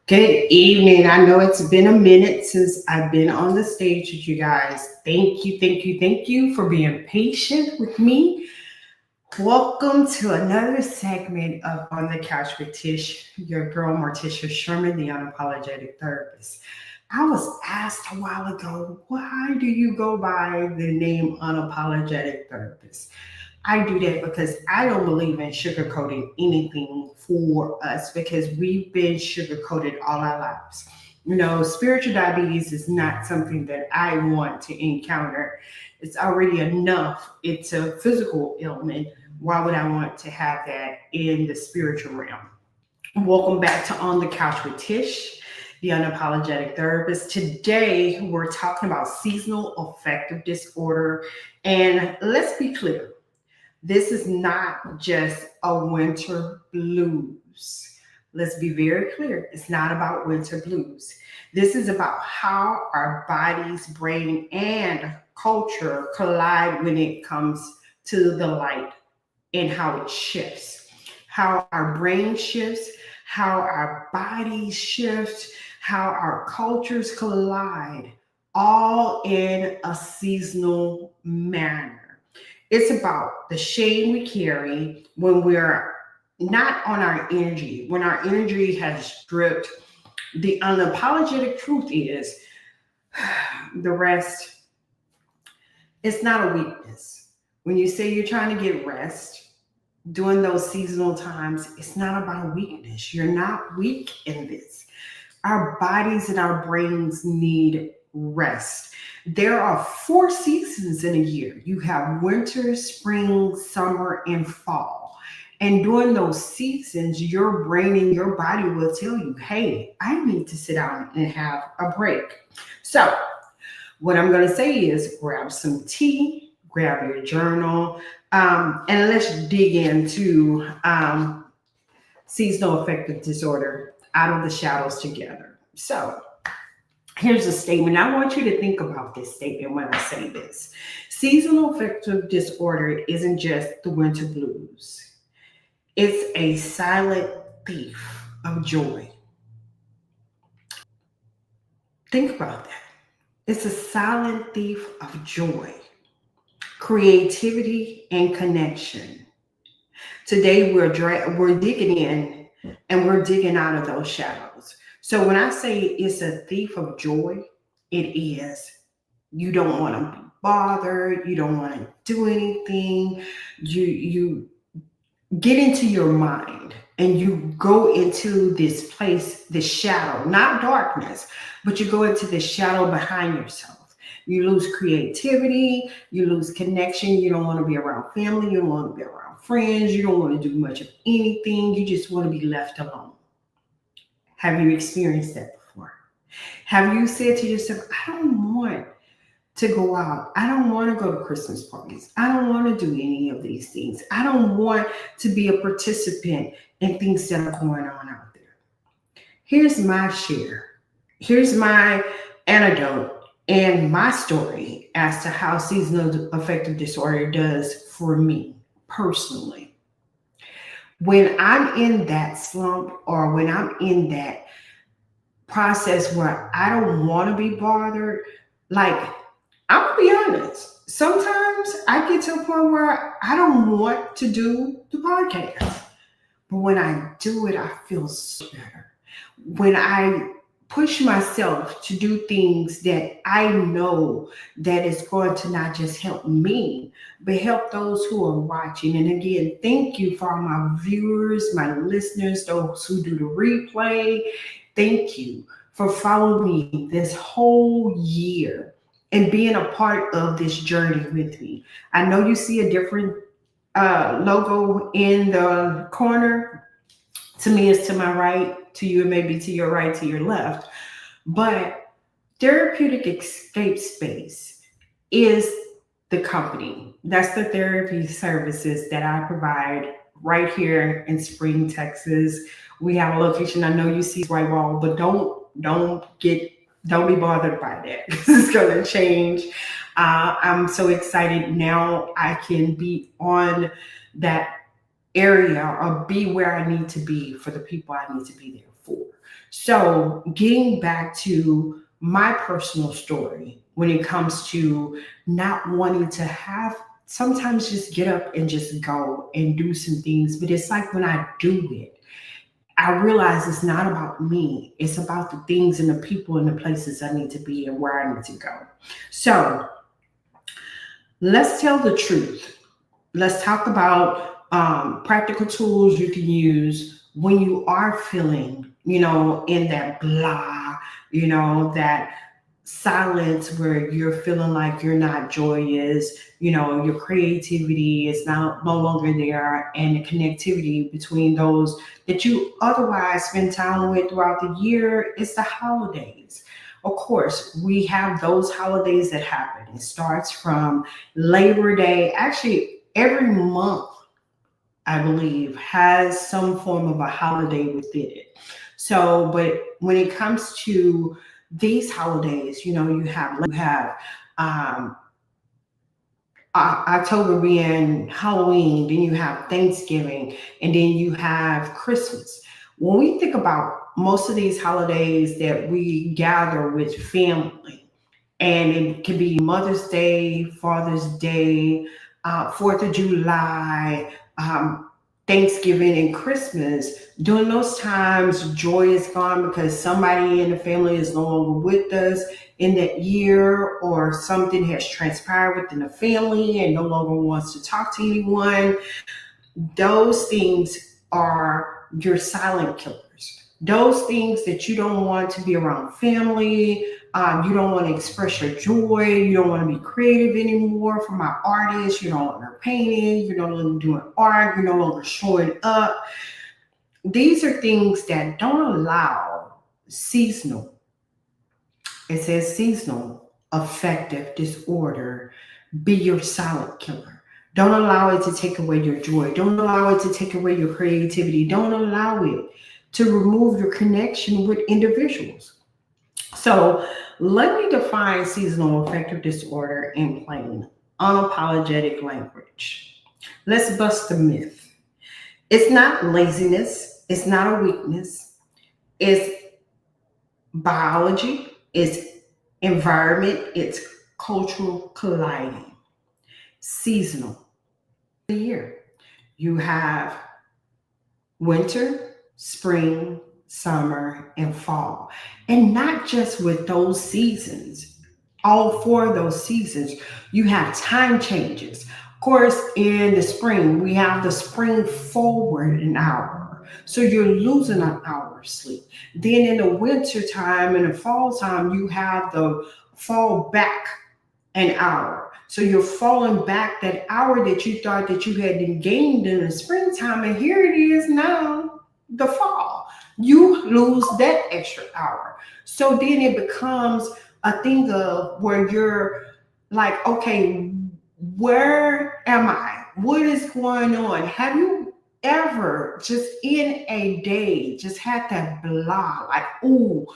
Good evening. I know it's been a minute since I've been on the stage with you guys. Thank you for being patient with me. Welcome to another segment of On the Couch with Tish, your girl Morticia Sherman, the Unapologetic Therapist. I was asked a while ago, why do you go by the name Unapologetic Therapist? I do that because I don't believe in sugarcoating anything for us because we've been sugarcoated all our lives. Spiritual diabetes is not something that I want to encounter. It's already enough. It's a physical ailment. Why would I want to have that in the spiritual realm? Welcome back to On the Couch with Tish, the Unapologetic Therapist. Today, we're talking about seasonal affective disorder. And let's be clear, this is not just a winter blues. Let's be very clear. It's not about winter blues. This is about how our bodies, brain, and culture collide when it comes to the light and how it shifts, how our brain shifts, how our bodies shift, how our cultures collide, all in a seasonal manner. It's about the shame we carry when we're not on our energy, when our energy has stripped. The unapologetic truth is the rest, it's not a weakness. When you say you're trying to get rest during those seasonal times, it's not about weakness. You're not weak in this. Our bodies and our brains need rest. There are 4 seasons in a year. You have winter, spring, summer, and fall. And during those seasons, your brain and your body will tell you, hey, I need to sit down and have a break. So, what I'm going to say is grab some tea, grab your journal, and let's dig into seasonal affective disorder out of the shadows together. So, here's a statement. I want you to think about this statement when I say this. Seasonal affective disorder isn't just the winter blues. It's a silent thief of joy. Think about that. It's a silent thief of joy, creativity, and connection. Today we're digging in and we're digging out of those shadows. So when I say it's a thief of joy, it is. You don't want to be bothered. You don't want to do anything. You get into your mind and you go into this place, this shadow, not darkness, but you go into the shadow behind yourself. You lose creativity, you lose connection. You don't want to be around family, you don't want to be around friends, you don't want to do much of anything. You just want to be left alone. Have you experienced that before? Have you said to yourself, I don't want to go out. I don't want to go to Christmas parties. I don't want to do any of these things. I don't want to be a participant in things that are going on out there. Here's my share. Here's my anecdote and my story as to how seasonal affective disorder does for me personally. When I'm in that slump or when I'm in that process where I don't want to be bothered, like, I'm gonna be honest. Sometimes I get to a point where I don't want to do the podcast. But when I do it, I feel so better. When I push myself to do things that I know that is going to not just help me, but help those who are watching. And again, thank you for all my viewers, my listeners, those who do the replay. Thank you for following me this whole year and being a part of this journey with me. I know you see a different logo in the corner. To me, it's to my right. To you, it may be to your right, to your left. But Therapeutic Escape Space is the company. That's the therapy services that I provide right here in Spring, Texas. We have a location. I know you see right wall, but don't be bothered by that. This is going to change. I'm so excited now. I can be on that area or be where I need to be for the people I need to be there before. So getting back to my personal story when it comes to not wanting to have sometimes just get up and just go and do some things. But it's like when I do it, I realize it's not about me. It's about the things and the people and the places I need to be and where I need to go. So let's tell the truth. Let's talk about practical tools you can use when you are feeling, in that blah, that silence where you're feeling like you're not joyous, your creativity is now no longer there, and the connectivity between those that you otherwise spend time with throughout the year is the holidays. Of course, we have those holidays that happen. It starts from Labor Day. Actually, every month, I believe, has some form of a holiday within it. So, but when it comes to these holidays, you have um, October being Halloween, then you have Thanksgiving, and then you have Christmas. When we think about most of these holidays that we gather with family, and it can be Mother's Day, Father's Day, 4th of July, Thanksgiving, and Christmas. During those times, joy is gone because somebody in the family is no longer with us in that year, or something has transpired within the family and no longer wants to talk to anyone. Those things are your silent killers. Those things that you don't want to be around family. You don't want to express your joy. You don't want to be creative anymore. For my artists, you're no longer painting. You're no longer doing art. You're no longer showing up. These are things that don't allow seasonal. It says seasonal affective disorder be your silent killer. Don't allow it to take away your joy. Don't allow it to take away your creativity. Don't allow it to remove your connection with individuals. So let me define seasonal affective disorder in plain, unapologetic language. Let's bust the myth. It's not laziness. It's not a weakness. It's biology. It's environment. It's cultural colliding. Seasonal. The year. You have winter, spring, summer, and fall. And not just with those seasons, all four of those seasons, you have time changes. Of course, in the spring, we have the spring forward an hour. So you're losing an hour of sleep. Then in the winter time and the fall time, you have the fall back an hour. So you're falling back that hour that you thought that you had been gained in the springtime, and here it is now, the fall. You lose that extra hour. So then it becomes a thing of where you're like, okay, where am I? What is going on? Have you ever just in a day just had that blah, like, ooh,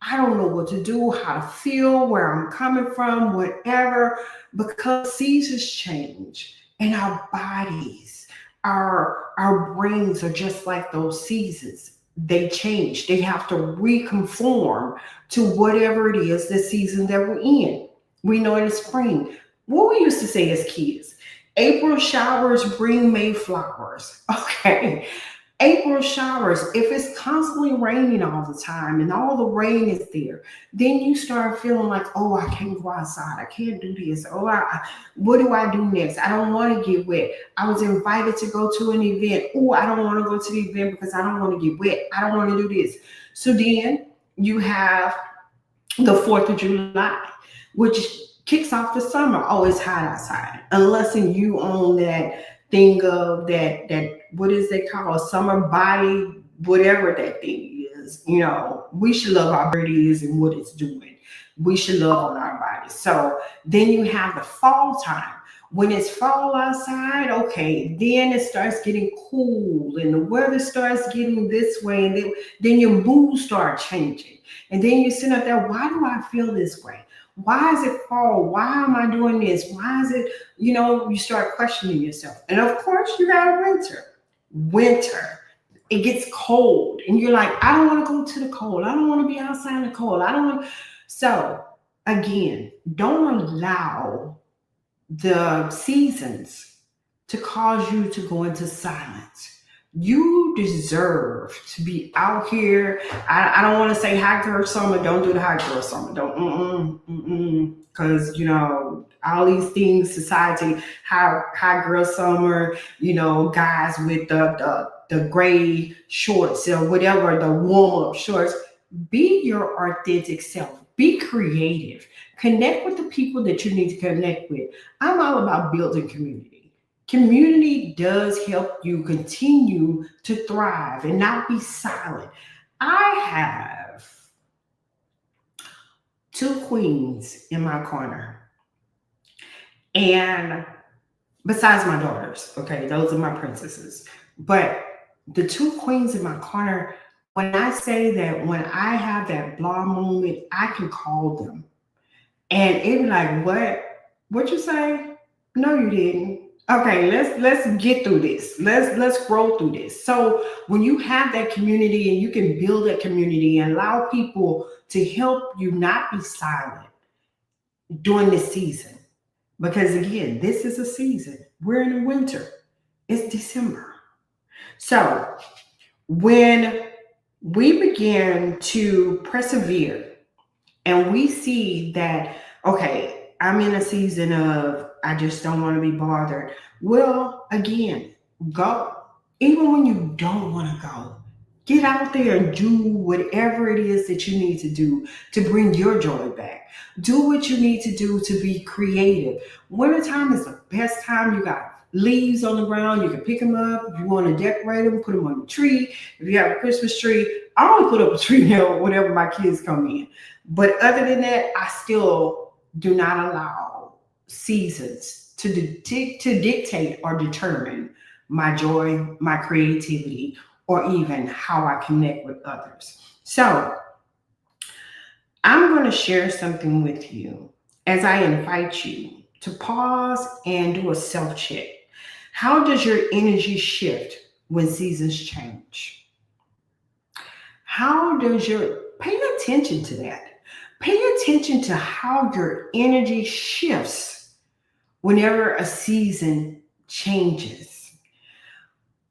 I don't know what to do, how to feel, where I'm coming from, whatever, because seasons change and our bodies, our brains are just like those seasons. They change. They have to reconform to whatever it is the season that we're in. We know in the spring, what we used to say as kids, April showers bring May flowers. Okay. April showers, if it's constantly raining all the time and all the rain is there, then you start feeling like, oh, I can't go outside. I can't do this. Oh, what do I do next? I don't want to get wet. I was invited to go to an event. Oh, I don't want to go to the event because I don't want to get wet. I don't want to do this. So then you have the 4th of July, which kicks off the summer. Oh, it's hot outside. Unless you own that thing of that what is they call a summer body, whatever that thing is. We should love our bodies and what it's doing. We should love on our bodies. So then you have the fall time. When it's fall outside, okay, then it starts getting cool and the weather starts getting this way, and then your mood starts changing. And then you sit up there, why do I feel this way? Why is it fall? Why am I doing this? Why is it, you start questioning yourself. And of course, you got winter. Winter. it gets cold and you're like, I don't want to go to the cold. I don't want to be outside in the cold. I don't want. So again, don't allow the seasons to cause you to go into silence. You deserve to be out here. I don't want to say hot girl summer. Don't do the hot girl summer. Don't, because, all these things, society, hot girl summer, guys with the gray shorts or whatever, the warm up shorts. Be your authentic self. Be creative. Connect with the people that you need to connect with. I'm all about building community. Community does help you continue to thrive and not be silent. I have two queens in my corner. And besides my daughters, okay, those are my princesses. But the two queens in my corner, when I say that when I have that blah moment, I can call them. And it be like, what? What you say? No, you didn't. Okay, let's get through this. Let's grow through this. So when you have that community and you can build that community and allow people to help you not be silent during this season. Because again, this is a season. We're in the winter. It's December. So when we begin to persevere and we see that, okay, I'm in a season of I just don't want to be bothered. Well, again, go. Even when you don't want to go, get out there and do whatever it is that you need to do to bring your joy back. Do what you need to do to be creative. Wintertime is the best time. You got leaves on the ground. You can pick them up. If you want to decorate them, put them on the tree. If you have a Christmas tree, I only put up a tree now whenever my kids come in. But other than that, I still do not allow seasons to dictate or determine my joy, my creativity, or even how I connect with others. So I'm going to share something with you as I invite you to pause and do a self-check. How does your energy shift when seasons change? Pay attention to that. Pay attention to how your energy shifts whenever a season changes.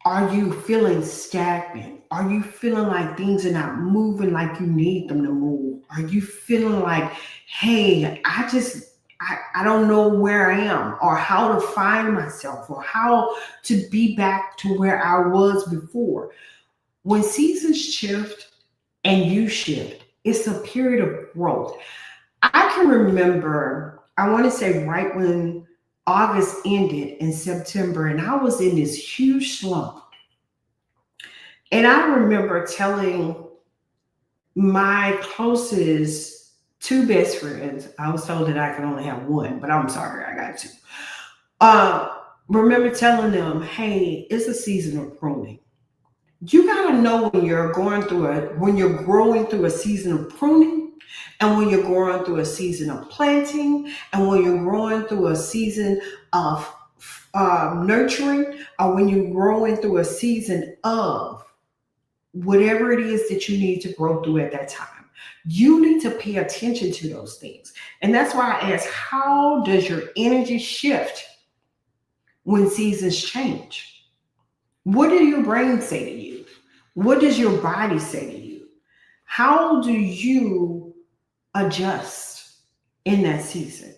Are you feeling stagnant? Are you feeling like things are not moving like you need them to move? Are you feeling like, hey, I don't know where I am or how to find myself or how to be back to where I was before? When seasons shift and you shift, it's a period of growth. I can remember, I want to say right when August ended in September, and I was in this huge slump. And I remember telling my closest two best friends, I was told that I could only have one, but I'm sorry, I got two. Remember telling them, hey, it's a season of pruning. You gotta know when you're growing through a season of pruning, and when you're growing through a season of planting, and when you're growing through a season of nurturing, or when you're growing through a season of whatever it is that you need to grow through at that time. You need to pay attention to those things. And that's why I ask, how does your energy shift when seasons change? What do your brain say to you? What does your body say to you? How do you adjust in that season?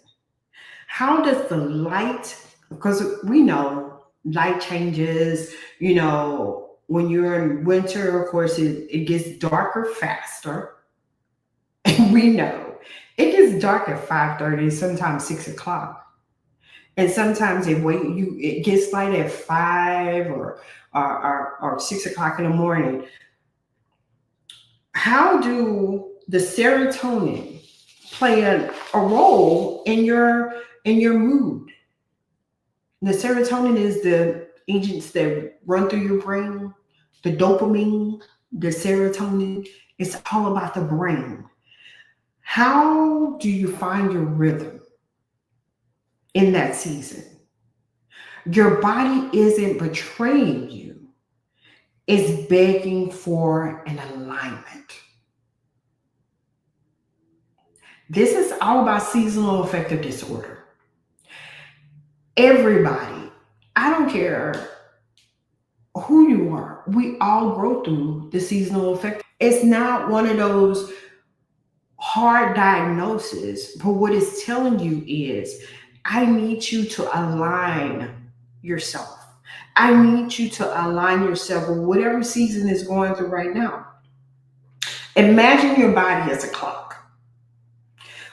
How does the light, because we know light changes, when you're in winter, of course, it gets darker faster. And we know it gets dark at 5:30, sometimes 6 o'clock. And sometimes it gets light at 5 or 6 o'clock in the morning. How do the serotonin play a role in your mood? The serotonin is the agents that run through your brain, the dopamine, the serotonin. It's all about the brain. How do you find your rhythm in that season? Your body isn't betraying you. is begging for an alignment. This is all about seasonal affective disorder. Everybody, I don't care who you are, we all go through the seasonal affective. It's not one of those hard diagnosis, but what it's telling you is I need you to align yourself. I need you to align yourself with whatever season is going through right now. Imagine your body as a clock.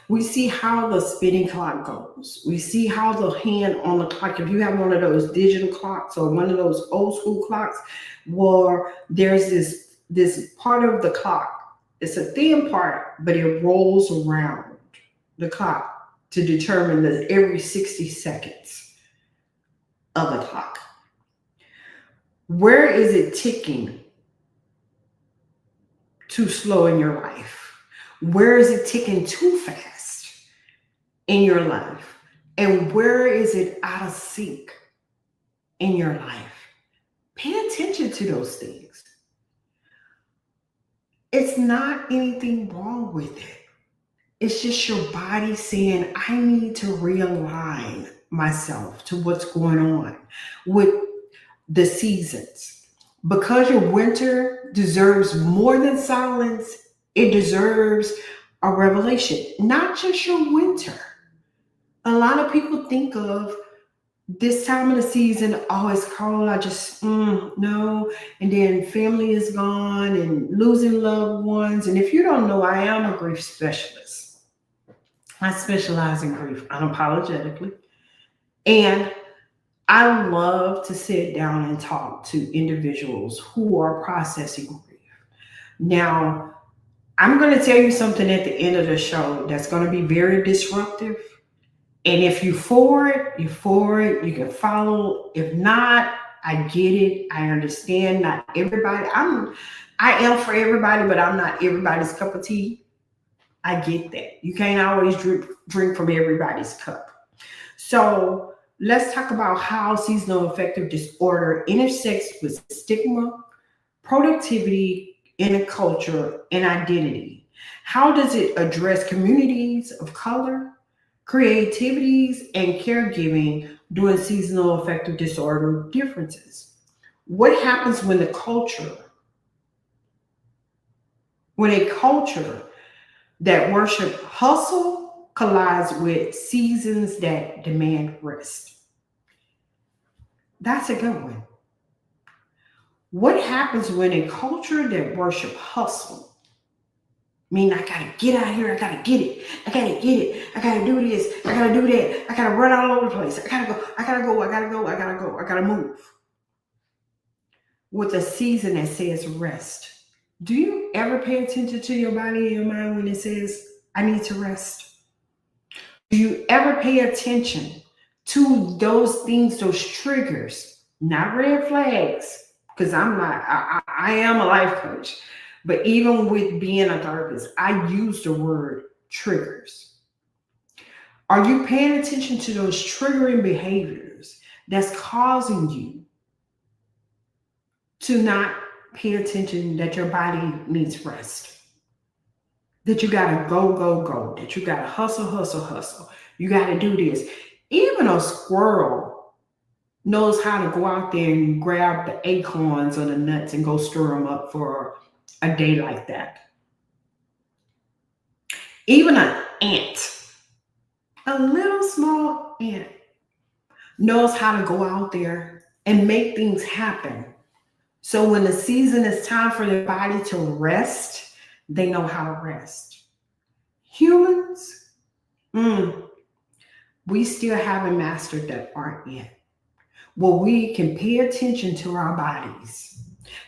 We see how the spinning clock goes. We see how the hand on the clock, if you have one of those digital clocks or one of those old school clocks, where there's this part of the clock. It's a thin part, but it rolls around the clock to determine that every 60 seconds of the clock. Where is it ticking too slow in your life? Where is it ticking too fast in your life? And where is it out of sync in your life? Pay attention to those things. It's not anything wrong with it. It's just your body saying, I need to realign myself to what's going on with the seasons. Because your winter deserves more than silence, it deserves a revelation, not just your winter. A lot of people think of this time of the season, oh, it's cold, I just, no. And then family is gone and losing loved ones. And if you don't know, I am a grief specialist. I specialize in grief unapologetically. And I love to sit down and talk to individuals who are processing grief. Now, I'm going to tell you something at the end of the show that's going to be very disruptive. And if you're for it, you're for it. You can follow. If not, I get it. I understand. Not everybody. I am for everybody, but I'm not everybody's cup of tea. I get that. You can't always drink from everybody's cup. So let's talk about how seasonal affective disorder intersects with stigma, productivity in a culture, and identity. How does it address communities of color, creativities, and caregiving during seasonal affective disorder differences? What happens when a culture that worship hustle collides with seasons that demand rest? That's a good one. What happens when a culture that worship hustle, mean I gotta get out here, I gotta get it, I gotta get it, I gotta do this, I gotta do that, I gotta run all over the place, I gotta move. With a season that says rest. Do you ever pay attention to your body and your mind when it says, I need to rest? Do you ever pay attention to those things, those triggers, not red flags? Because I am a life coach. But even with being a therapist, I use the word triggers. Are you paying attention to those triggering behaviors that's causing you to not pay attention that your body needs rest? That you gotta go, that you gotta hustle. You gotta do this. Even a squirrel knows how to go out there and grab the acorns or the nuts and go stir them up for a day like that. Even an ant, a little small ant, knows how to go out there and make things happen. So when the season is time for their body to rest, they know how to rest. Humans, we still haven't mastered that art yet. Well, we can pay attention to our bodies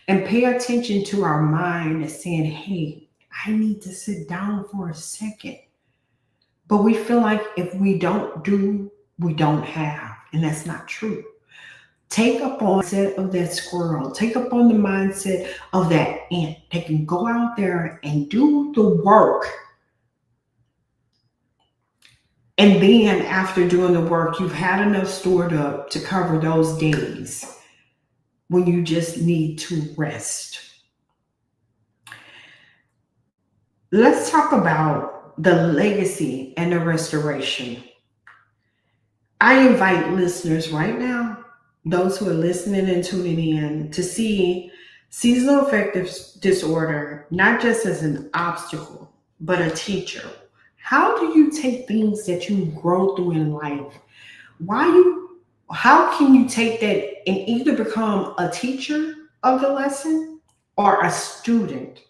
and pay attention to our mind as saying, hey, I need to sit down for a second. But we feel like if we don't do, we don't have. And that's not true. Take up on the mindset of that squirrel. Take up on the mindset of that ant. They can go out there and do the work. And then after doing the work, you've had enough stored up to cover those days. when you just need to rest. Let's talk about the legacy and the restoration. I invite listeners right now, those who are listening and tuning in, to see seasonal affective disorder not just as an obstacle, but a teacher. How do you take things that you grow through in life? Why you how can you take that and either become a teacher of the lesson or a student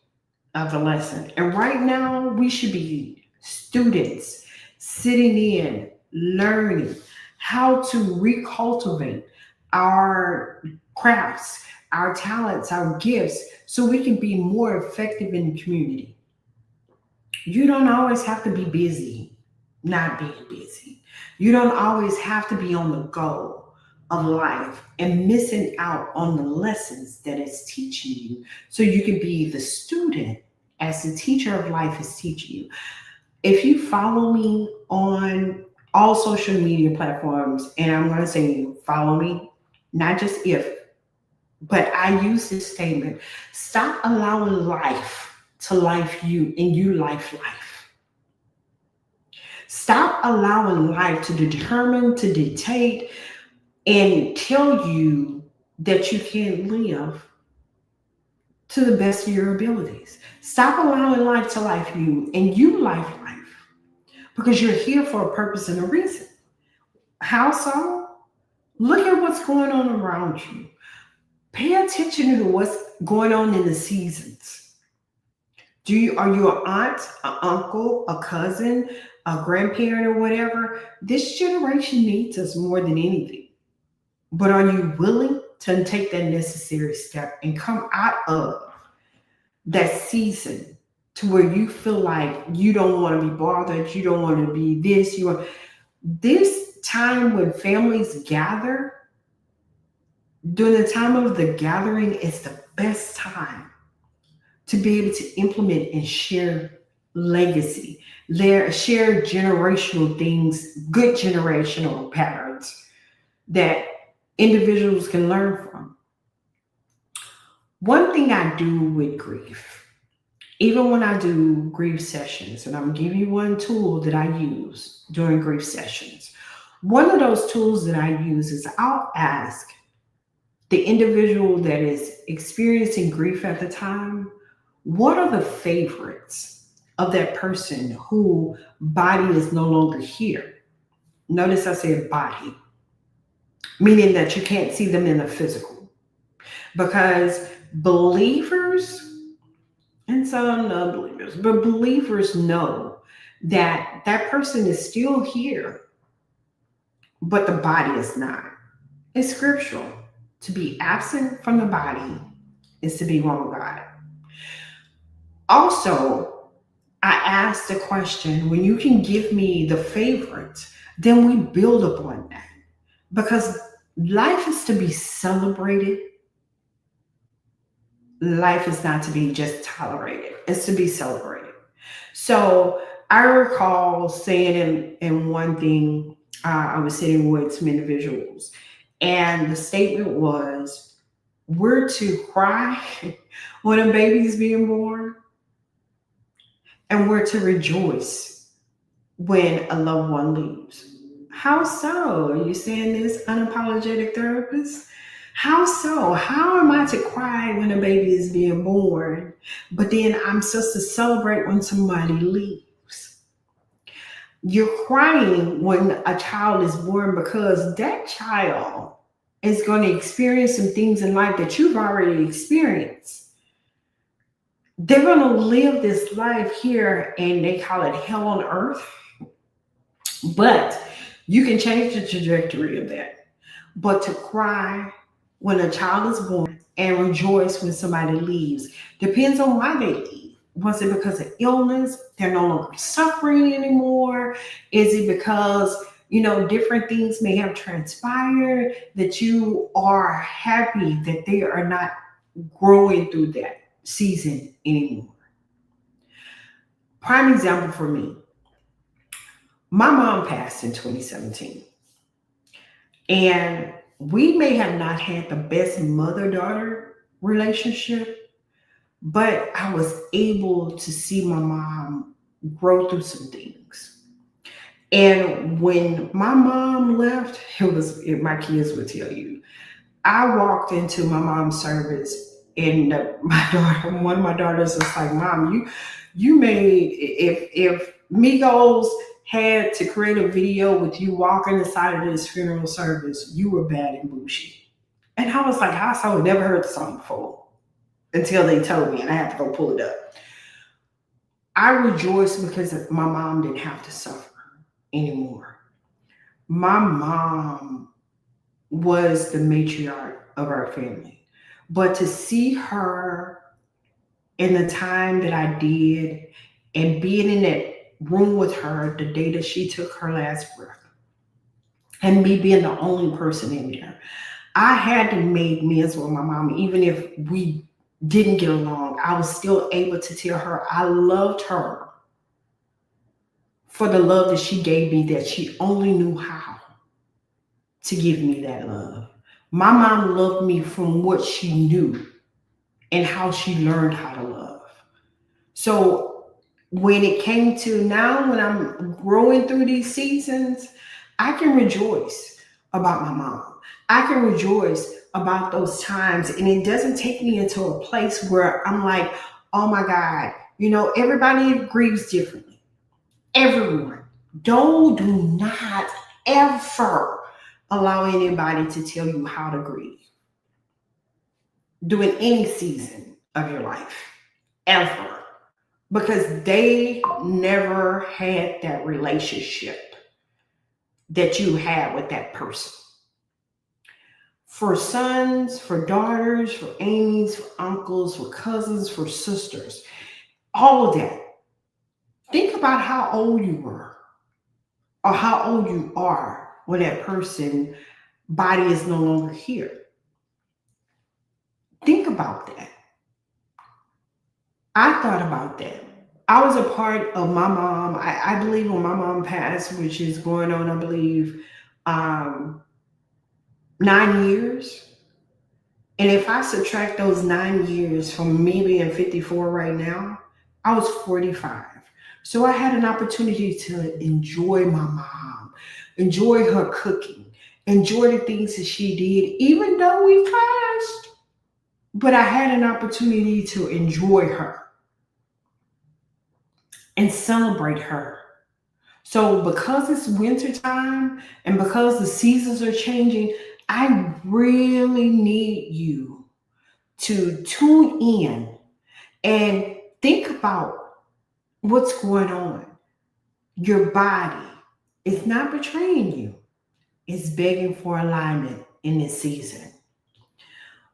of the lesson? And right now we should be students sitting in, learning how to recultivate our crafts, our talents, our gifts, so we can be more effective in the community. You don't always have to be busy, not being busy. You don't always have to be on the go of life and missing out on the lessons that it's teaching you so you can be the student as the teacher of life is teaching you. If you follow me on all social media platforms, and I'm going to say follow me, not just if, but I use this statement: stop allowing life to life you and you life. Stop allowing life to determine, to dictate, and tell you that you can't live to the best of your abilities. Stop allowing life to life you and you life because you're here for a purpose and a reason. How so? Look at what's going on around you. Pay attention to what's going on in the seasons. Are you an aunt, an uncle, a cousin, a grandparent, or whatever? This generation needs us more than anything. But are you willing to take that necessary step and come out of that season to where you feel like you don't want to be bothered, you don't want to be this, this time when families gather, during the time of the gathering, is the best time to be able to implement and share legacy, share generational things, good generational patterns that individuals can learn from. One thing I do with grief, even when I do grief sessions, and I'm giving you one tool that I use during grief sessions. One of those tools that I use is I'll ask the individual that is experiencing grief at the time, what are the favorites of that person who body is no longer here? Notice I said body, meaning that you can't see them in the physical. Because believers and some non-believers, but believers know that that person is still here, but the body is not. It's scriptural. To be absent from the body is to be one with God. Also, I asked the question, when you can give me the favorites, then we build upon that. Because life is to be celebrated. Life is not to be just tolerated. It's to be celebrated. So I recall saying in one thing, I was sitting with some individuals, and the statement was, we're to cry when a baby is being born, and we're to rejoice when a loved one leaves. How so? Are you saying this, unapologetic therapist? How so? How am I to cry when a baby is being born, but then I'm supposed to celebrate when somebody leaves? You're crying when a child is born because that child is going to experience some things in life that you've already experienced. They're going to live this life here, and they call it hell on earth. But you can change the trajectory of that. But to cry when a child is born and rejoice when somebody leaves depends on why they leave. Was it because of illness? They're no longer suffering anymore? Is it because, different things may have transpired that you are happy that they are not growing through that season anymore? Prime example for me, my mom passed in 2017. And We may have not had the best mother-daughter relationship, but I was able to see my mom grow through some things. And when my mom left, my kids would tell you, I walked into my mom's service, and one of my daughters was like, "Mom, you made if Migos had to create a video with you walking inside of this funeral service, you were bad and bougie." And I was like, "I saw never heard the song before until they told me, and I had to go pull it up." I rejoiced because my mom didn't have to suffer anymore. My mom was the matriarch of our family. But to see her in the time that I did and being in that room with her the day that she took her last breath and me being the only person in there, I had to make amends with my mom. Even if we didn't get along, I was still able to tell her I loved her for the love that she gave me, that she only knew how to give me that love. My mom loved me from what she knew and how she learned how to love. So when it came to now, when I'm growing through these seasons, I can rejoice about my mom. I can rejoice about those times. And it doesn't take me into a place where I'm like, oh my God, everybody grieves differently. Everyone. Do not ever allow anybody to tell you how to grieve during any season of your life, ever, because they never had that relationship that you had with that person. For sons, for daughters, for aunts, for uncles, for cousins, for sisters, all of that. Think about how old you were or how old you are when that person body is no longer here. Think about that. I thought about that. I was a part of my mom. I believe when my mom passed, which is going on, I believe, 9 years. And if I subtract those 9 years from me being 54 right now, I was 45. So I had an opportunity to enjoy my mom, enjoy her cooking, enjoy the things that she did, even though we clashed. But I had an opportunity to enjoy her and celebrate her. So because it's winter time and because the seasons are changing, I really need you to tune in and think about what's going on. Your body is not betraying you. It's begging for alignment in this season.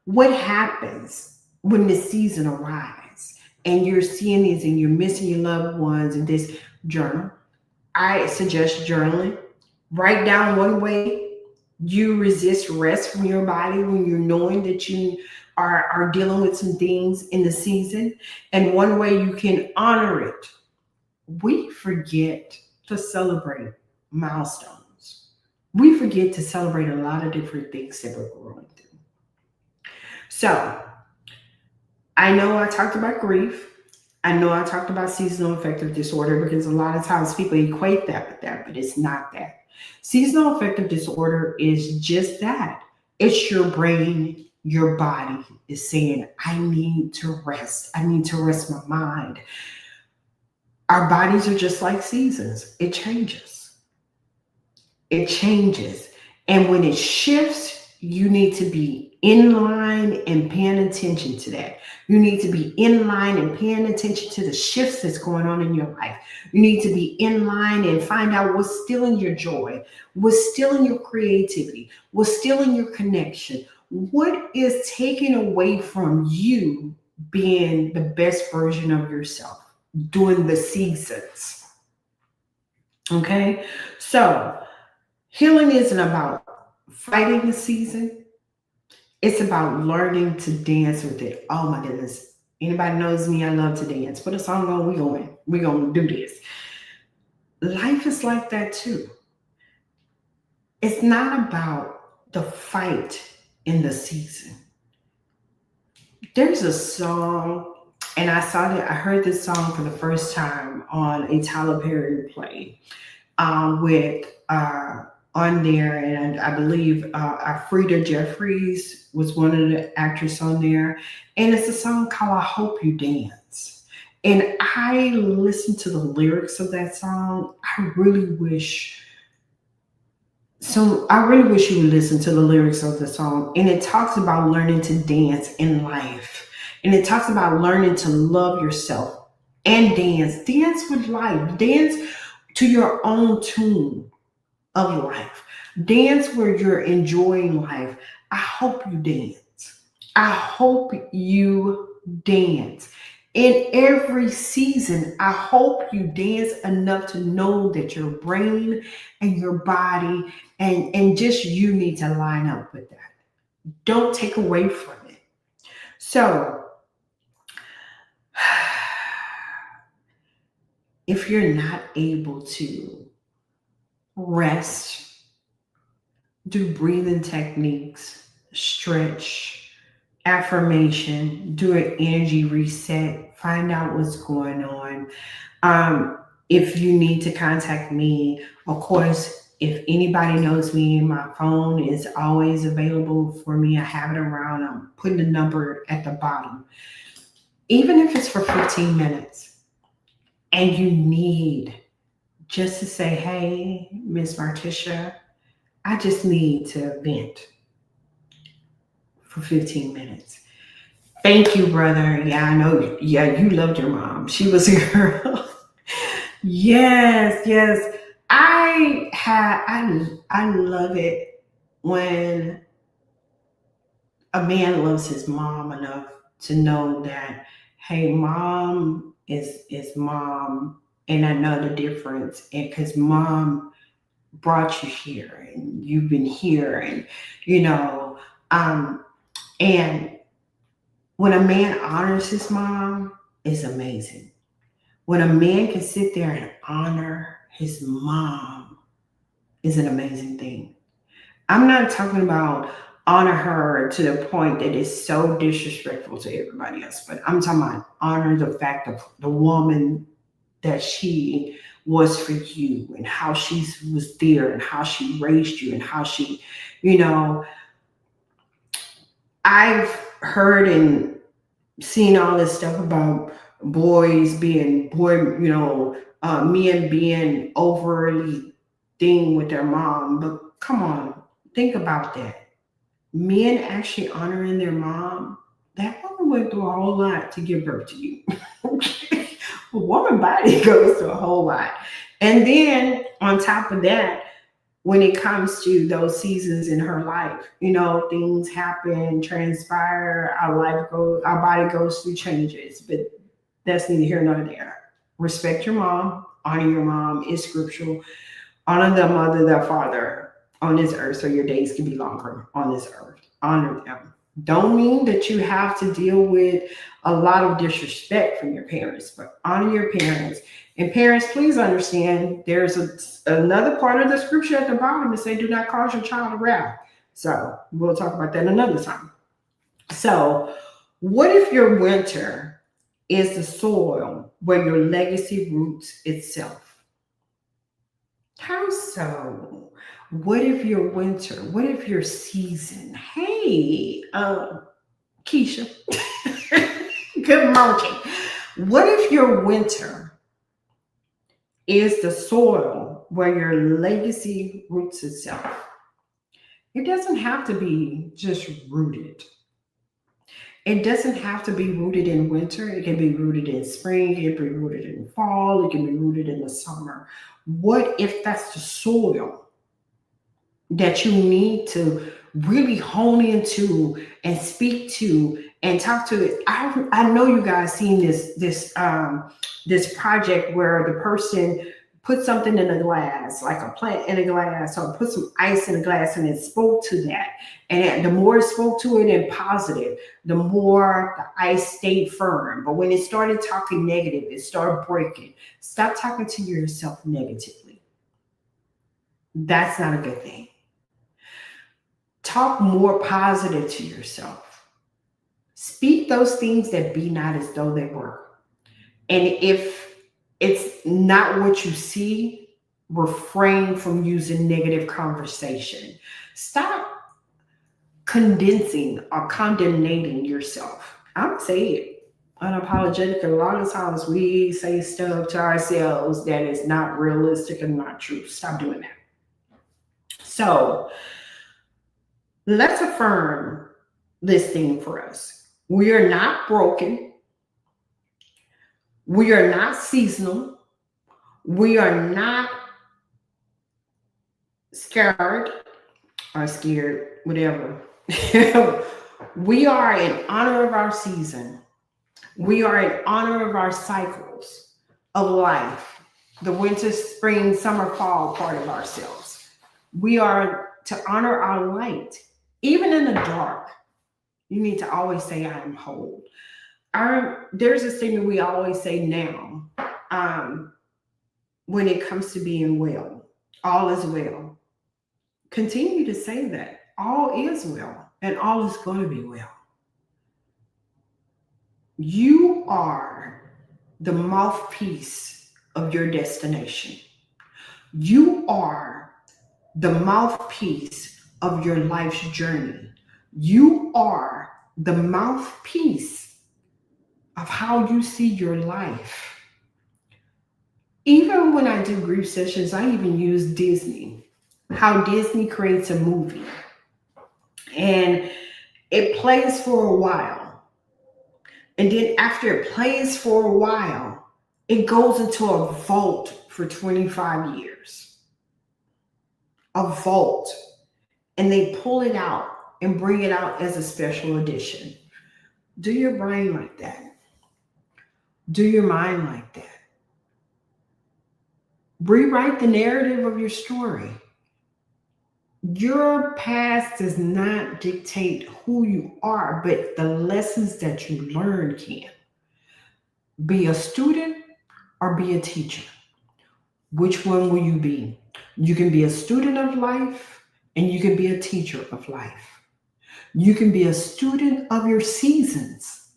What happens when the season arrives and you're seeing these and you're missing your loved ones and this? Journal. I suggest journaling. Write down one way you resist rest from your body when you're knowing that you are dealing with some things in the season, and one way you can honor it. We forget to celebrate milestones. We forget to celebrate a lot of different things that we're growing through. So, I know I talked about grief. I know I talked about seasonal affective disorder because a lot of times people equate that with that, but it's not that. Seasonal affective disorder is just that. It's your brain, your body is saying, I need to rest. I need to rest my mind. Our bodies are just like seasons. It changes. It changes. And when it shifts, you need to be in line and paying attention to that. You need to be in line and paying attention to the shifts that's going on in your life. You need to be in line and find out what's stealing your joy, what's stealing your creativity, what's stealing your connection, what is taking away from you being the best version of yourself during the seasons. Okay? So, healing isn't about fighting the season. It's about learning to dance with it. Oh my goodness. Anybody knows me, I love to dance. Put a song on, we're going to do this. Life is like that too. It's not about the fight in the season. There's a song, and I heard this song for the first time on a Tyler Perry play with on there, and I believe Frida Jeffries was one of the actors on there, and it's a song called "I Hope You Dance." And I listened to the lyrics of that song. I really wish you would listen to the lyrics of the song. And it talks about learning to dance in life. And it talks about learning to love yourself and dance. Dance with life. Dance to your own tune of life. Dance where you're enjoying life. I hope you dance. I hope you dance. In every season, I hope you dance enough to know that your brain and your body and just you need to line up with that. Don't take away from it. So, if you're not able to rest, do breathing techniques, stretch, affirmation, do an energy reset, find out what's going on. If you need to contact me, of course, if anybody knows me, my phone is always available for me. I have it around. I'm putting the number at the bottom. Even if it's for 15 minutes and you need just to say, hey, Miss Martisha, I just need to vent for 15 minutes. Thank you, brother. Yeah, I know. Yeah, you loved your mom. She was a girl. Yes, yes. I love it when a man loves his mom enough to know that, hey, mom is mom, and I know the difference, and because mom brought you here, and you've been here, and you know, um, and when a man honors his mom, it's amazing. When a man can sit there and honor his mom, is an amazing thing. I'm not talking about honor her to the point that is so disrespectful to everybody else, but I'm talking about honor the fact of the woman that she was for you and how she was there and how she raised you and how she, you know, I've heard and seen all this stuff about men being overly thing with their mom. But come on, think about that. Men actually honoring their mom, that woman went through a whole lot to give birth to you. A woman body goes through a whole lot. And then on top of that, when it comes to those seasons in her life, things happen, transpire, our body goes through changes, but that's neither here nor there. Respect your mom, honor your mom is scriptural. Honor the mother, the father on this earth so your days can be longer on this earth. Honor them. Don't mean that you have to deal with a lot of disrespect from your parents, but honor your parents. And parents, please understand there's another part of the scripture at the bottom that say, do not cause your child to wrath. So we'll talk about that another time. So what if your winter is the soil where your legacy roots itself? How so? What if your winter? What if your season? Hey, Keisha, good morning. What if your winter is the soil where your legacy roots itself? It doesn't have to be just rooted. It doesn't have to be rooted in winter. It can be rooted in spring. It can be rooted in fall. It can be rooted in the summer. What if that's the soil that you need to really hone into and speak to and talk to it? I know you guys seen this project where the person put something in a glass, like a plant in a glass, or put some ice in a glass, and it spoke to that. And the more it spoke to it in positive, the more the ice stayed firm. But when it started talking negative, it started breaking. Stop talking to yourself negatively. That's not a good thing. talk more positive to yourself. Speak those things that be not as though they were. And if it's not what you see, refrain from using negative conversation. Stop condensing or condemnating yourself. I'm saying it unapologetic. A lot of times we say stuff to ourselves that is not realistic and not true. Stop doing that. So let's affirm this thing for us. We are not broken. We are not seasonal. We are not scared, whatever. We are in honor of our season. We are in honor of our cycles of life, the winter, spring, summer, fall part of ourselves. We are to honor our light. Even in the dark, you need to always say, I am whole. There's a statement we always say now when it comes to being well. All is well. Continue to say that. All is well and all is going to be well. You are the mouthpiece of your destination. You are the mouthpiece of your life's journey. You are the mouthpiece of how you see your life. Even when I do grief sessions, I even use Disney, how Disney creates a movie and it plays for a while. And then after it plays for a while, it goes into a vault for 25 years. A vault. And they pull it out and bring it out as a special edition. Do your brain like that. Do your mind like that. Rewrite the narrative of your story. Your past does not dictate who you are, but the lessons that you learn can. Be a student or be a teacher. Which one will you be? You can be a student of life and you can be a teacher of life. You can be a student of your seasons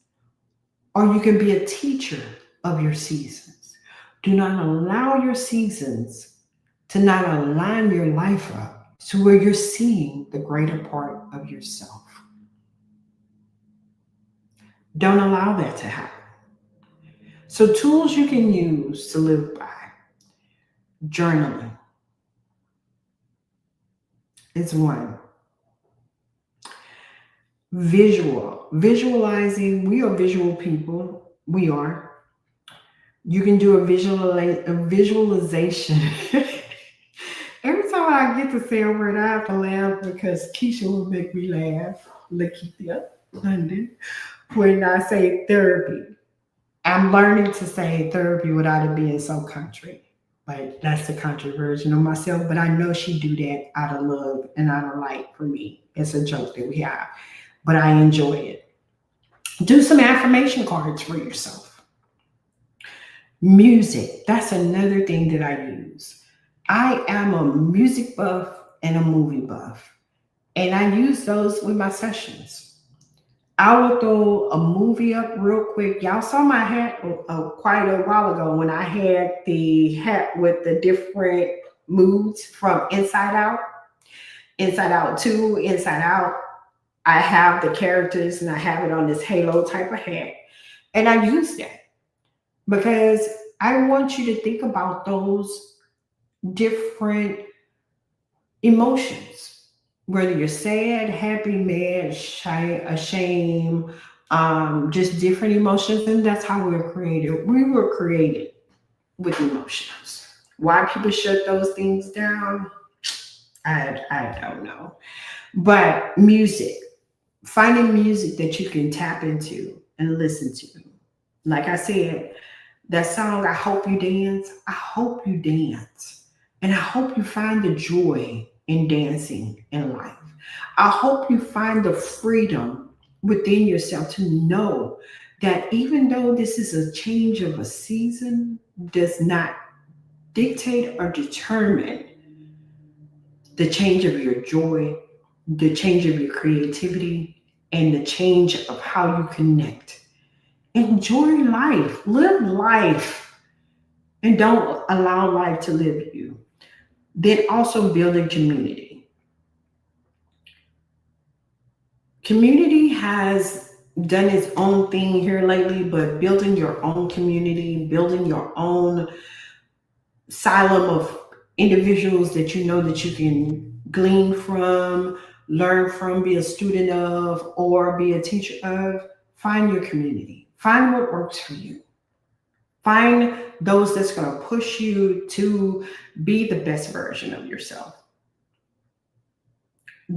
or you can be a teacher of your seasons. Do not allow your seasons to not align your life up to where you're seeing the greater part of yourself. Don't allow that to happen. So tools you can use to live by. Journaling is one. Visualizing. We are visual people. We are. You can do a visualization. Every time I get to say a word, I have to laugh because Keisha will make me laugh. Lakeithia, London. When I say therapy, I'm learning to say therapy without it being so country. But that's the country version of myself. But I know she do that out of love and out of light for me. It's a joke that we have. But I enjoy it. Do some affirmation cards for yourself. Music. That's another thing that I use. I am a music buff and a movie buff. And I use those with my sessions. I will throw a movie up real quick. Y'all saw my hat quite a while ago when I had the hat with the different moods from Inside Out. Inside Out 2, Inside Out. I have the characters and I have it on this halo type of hat. And I use that because I want you to think about those different emotions, whether you're sad, happy, mad, shy, ashamed, just different emotions. And that's how we're created. We were created with emotions. Why people shut those things down, I don't know. But music, finding music that you can tap into and listen to. Like I said, that song, I Hope You Dance, I hope you dance. And I hope you find the joy in dancing in life. I hope you find the freedom within yourself to know that even though this is a change of a season, does not dictate or determine the change of your joy the change of your creativity, and the change of how you connect. Enjoy life, live life, and don't allow life to live you. Then also building community. Community has done its own thing here lately, but building your own community, building your own asylum of individuals that you know that you can glean from, learn from, be a student of, or be a teacher of. Find your community. Find what works for you. Find those that's going to push you to be the best version of yourself.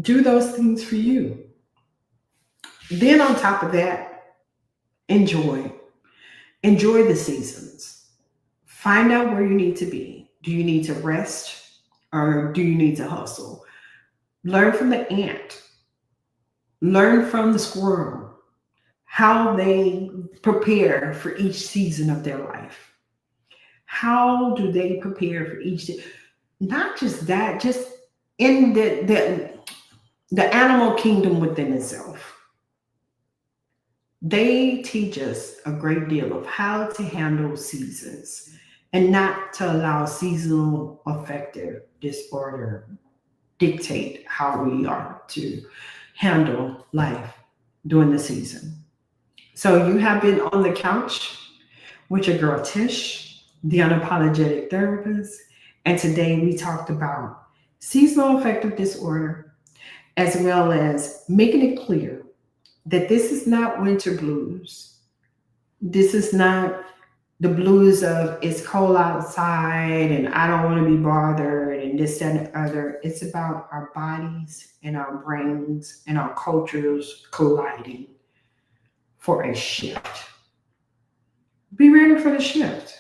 Do those things for you. Then, on top of that, enjoy. Enjoy the seasons. Find out where you need to be. Do you need to rest or do you need to hustle? Learn from the ant. Learn from the squirrel how they prepare for each season of their life. How do they prepare for each? Not just that, just in the animal kingdom within itself. They teach us a great deal of how to handle seasons and not to allow seasonal affective disorder dictate how we are to handle life during the season. So you have been on the couch with your girl Tish, the Unapologetic Therapist, and today we talked about seasonal affective disorder as well as making it clear that this is not winter blues. This is not the blues of it's cold outside and I don't want to be bothered and this, that, and the other. It's about our bodies and our brains and our cultures colliding for a shift. Be ready for the shift.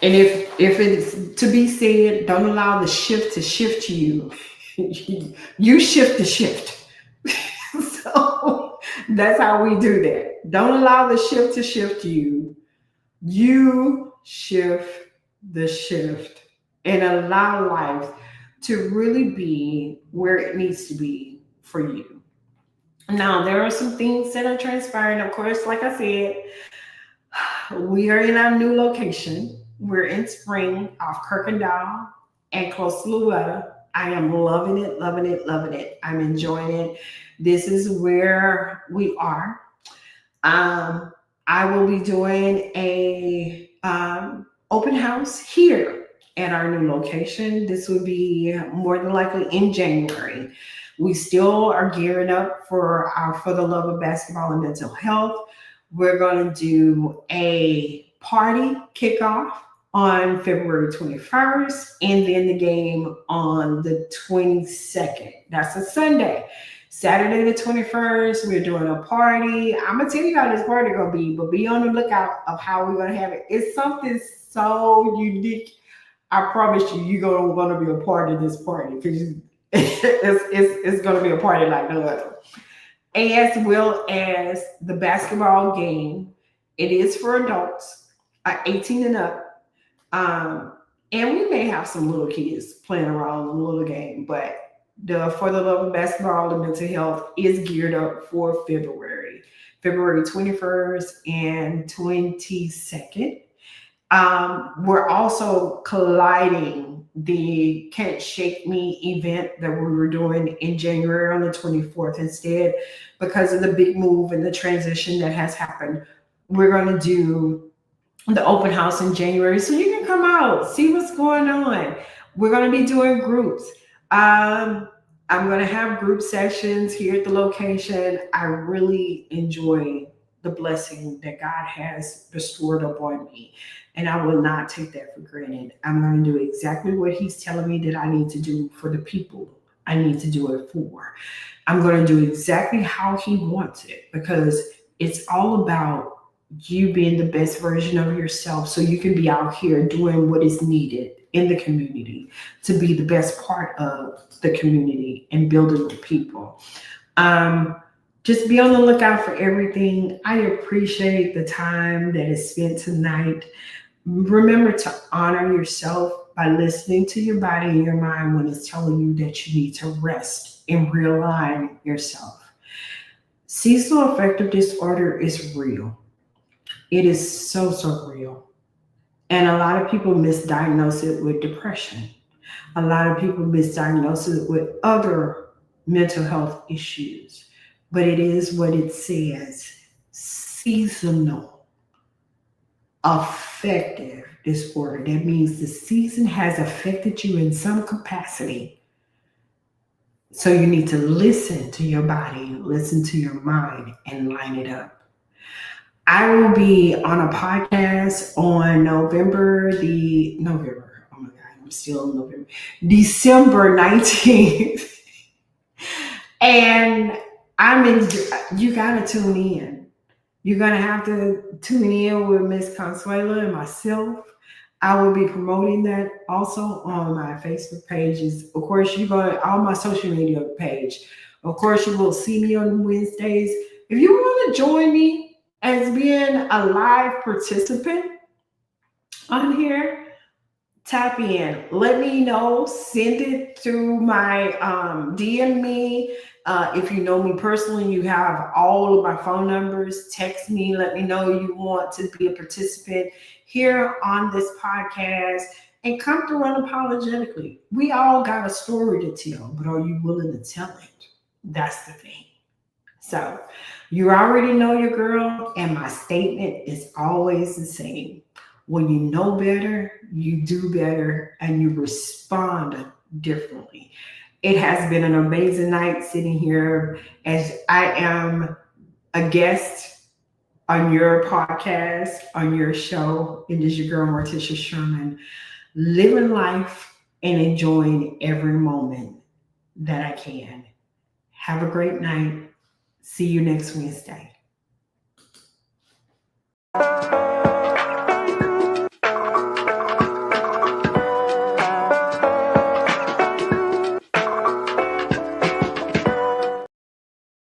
And if it's to be said, don't allow the shift to shift you. You shift the shift. So that's how we do that. Don't allow the shift to shift you. You shift the shift and allow life to really be where it needs to be for you. Now, there are some things that are transpiring. Of course, like I said, we are in our new location. We're in spring off Kirkendall and close to Louetta. I am loving it, loving it, loving it. I'm enjoying it. This is where we are. I will be doing a open house here at our new location. This will be more than likely in January. We still are gearing up for our For the Love of Basketball and Mental Health. We're going to do a party kickoff on February 21st and then the game on the 22nd. That's a Sunday. Saturday the 21st, we're doing a party. I'm going to tell you how this party going to be, but be on the lookout of how we're going to have it. It's something so unique. I promise you, you're going to want to be a part of this party because it's going to be a party like no other. As well as the basketball game. It is for adults, 18 and up. And we may have some little kids playing around in the little game, but the For the Love of Basketball and Mental Health is geared up for February 21st and 22nd. We're also colliding the Can't Shake Me event that we were doing in January on the 24th instead because of the big move and the transition that has happened. We're going to do the open house in January so you can come out, see what's going on. We're going to be doing groups. I'm going to have group sessions here at the location. I really enjoy the blessing that God has bestowed upon me, and I will not take that for granted. I'm going to do exactly what He's telling me that I need to do for the people I need to do it for. I'm going to do exactly how He wants it because it's all about you being the best version of yourself so you can be out here doing what is needed in the community to be the best part of the community and building the people. Just be on the lookout for everything. I appreciate the time that is spent tonight. Remember to honor yourself by listening to your body and your mind when it's telling you that you need to rest and realign yourself. Seasonal affective disorder is real. It is so, so real. And a lot of people misdiagnose it with depression. A lot of people misdiagnose it with other mental health issues. But it is what it says, seasonal affective disorder. That means the season has affected you in some capacity. So you need to listen to your body, listen to your mind, and line it up. I will be on a podcast on oh my God, I'm still in November, December 19th. And you got to tune in. You're going to have to tune in with Miss Consuela and myself. I will be promoting that also on my Facebook pages. Of course, you go on my social media page. Of course, you will see me on Wednesdays. If you want to join me as being a live participant on here, tap in. Let me know. Send it through my DM me. If you know me personally, you have all of my phone numbers. Text me. Let me know you want to be a participant here on this podcast and come through unapologetically. We all got a story to tell, but are you willing to tell it? That's the thing. So you already know your girl, and my statement is always the same. When you know better, you do better, and you respond differently. It has been an amazing night sitting here as I am a guest on your podcast, on your show. It is your girl, Morticia Sherman, living life and enjoying every moment that I can. Have a great night. See you next Wednesday.